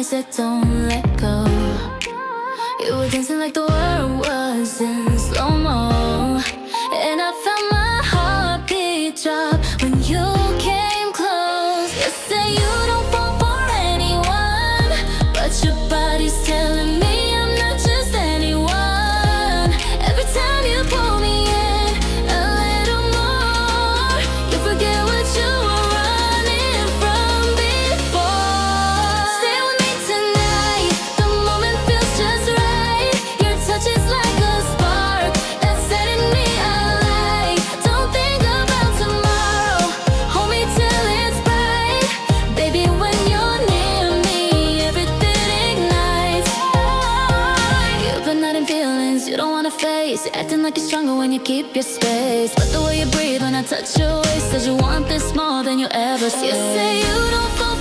said don't let go. You were dancing like the world was in slow-mo, and I felt my heartbeat drop when you came close. You say you don't fall for anyone, but your body's telling me I'm not just anyone. Every time you pull me in a little more, you forget what you were running from before. Stay with me tonight, the moment feels just right. Your touch is like a spark that's setting me alight. Don't think about tomorrow, hold me till it's bright. Baby, when you're near me, everything ignites. You've been hiding feelings you don't wanna face. You're acting like you're stronger when you keep your space. But the way you breathe when I touch your waist says you want this more than you ever say. You say you don't fall